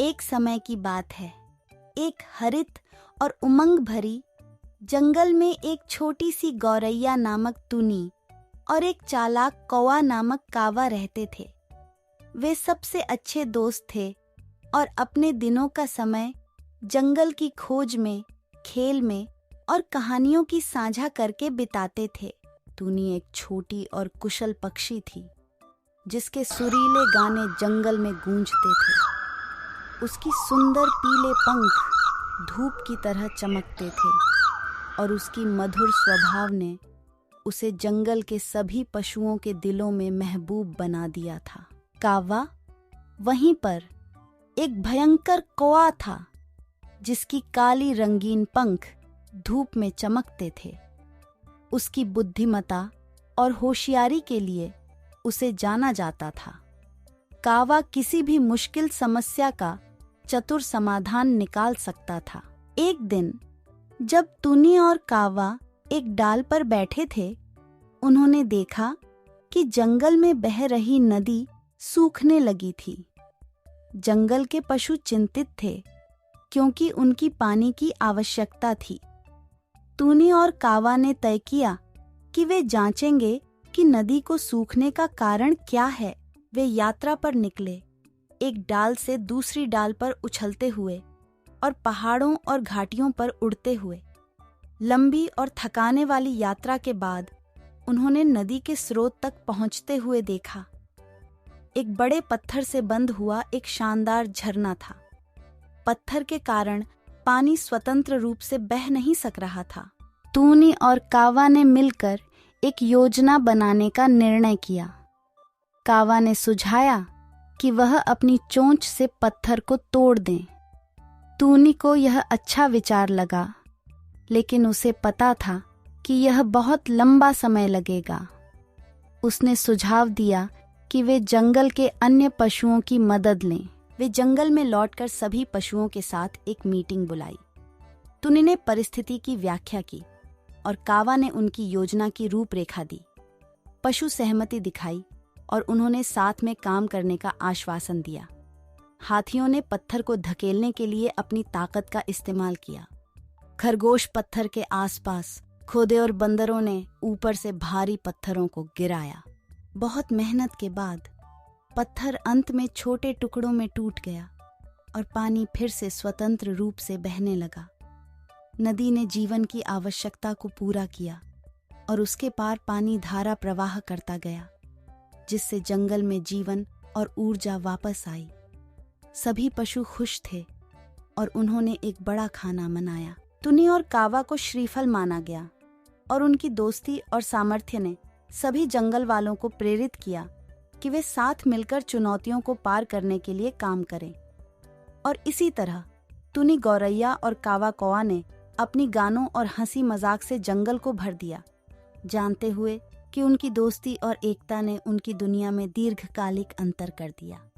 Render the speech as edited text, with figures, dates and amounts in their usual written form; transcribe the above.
एक समय की बात है। एक हरित और उमंग भरी जंगल में एक छोटी सी गौरैया नामक टुनी और एक चालाक कौवा नामक कावा रहते थे। वे सबसे अच्छे दोस्त थे और अपने दिनों का समय जंगल की खोज में, खेल में और कहानियों की साझा करके बिताते थे। टुनी एक छोटी और कुशल पक्षी थी जिसके सुरीले गाने जंगल में गूंजते थे। उसकी सुंदर पीले पंख धूप की तरह चमकते थे और उसकी मधुर स्वभाव ने उसे जंगल के सभी पशुओं के दिलों में महबूब बना दिया था। कावा वहीं पर एक भयंकर कौवा था जिसकी काली रंगीन पंख धूप में चमकते थे। उसकी बुद्धिमता और होशियारी के लिए उसे जाना जाता था। कावा किसी भी मुश्किल समस्या का चतुर समाधान निकाल सकता था। एक दिन जब टुनी और कावा एक डाल पर बैठे थे, उन्होंने देखा कि जंगल में बह रही नदी सूखने लगी थी। जंगल के पशु चिंतित थे क्योंकि उनकी पानी की आवश्यकता थी। टुनी और कावा ने तय किया कि वे जांचेंगे कि नदी को सूखने का कारण क्या है। वे यात्रा पर निकले, एक डाल से दूसरी डाल पर उछलते हुए और पहाड़ों और घाटियों पर उड़ते हुए। लंबी और थकाने वाली यात्रा के बाद उन्होंने नदी के स्रोत तक पहुंचते हुए देखा। एक बड़े पत्थर से बंद हुआ एक शानदार झरना था। पत्थर के कारण पानी स्वतंत्र रूप से बह नहीं सक रहा था। टुनी और कावा ने मिलकर एक योजना बनाने का निर्णय किया। कावा ने सुझाया कि वह अपनी चोंच से पत्थर को तोड़ दें। टुनी को यह अच्छा विचार लगा, लेकिन उसे पता था कि यह बहुत लंबा समय लगेगा। उसने सुझाव दिया कि वे जंगल के अन्य पशुओं की मदद लें। वे जंगल में लौटकर सभी पशुओं के साथ एक मीटिंग बुलाई। टुनी ने परिस्थिति की व्याख्या की और कावा ने उनकी योजना की रूपरेखा दी। पशु सहमति दिखाई और उन्होंने साथ में काम करने का आश्वासन दिया। हाथियों ने पत्थर को धकेलने के लिए अपनी ताकत का इस्तेमाल किया। खरगोश पत्थर के आसपास खोदे और बंदरों ने ऊपर से भारी पत्थरों को गिराया। बहुत मेहनत के बाद पत्थर अंत में छोटे टुकड़ों में टूट गया और पानी फिर से स्वतंत्र रूप से बहने लगा। नदी ने जीवन की आवश्यकता को पूरा किया और उसके पार पानी धारा प्रवाह करता गया, जिससे जंगल में जीवन और ऊर्जा वापस आई। सभी पशु खुश थे और उन्होंने एक बड़ा खाना मनाया। टुनी और कावा को श्रीफल माना गया और उनकी दोस्ती और सामर्थ्य ने सभी जंगल वालों को प्रेरित किया कि वे साथ मिलकर चुनौतियों को पार करने के लिए काम करें। और इसी तरह टुनी गौरैया और कावा कौवा ने अपनी गानों और हंसी मजाक से जंगल को भर दिया, जानते हुए कि उनकी दोस्ती और एकता ने उनकी दुनिया में दीर्घकालिक अंतर कर दिया।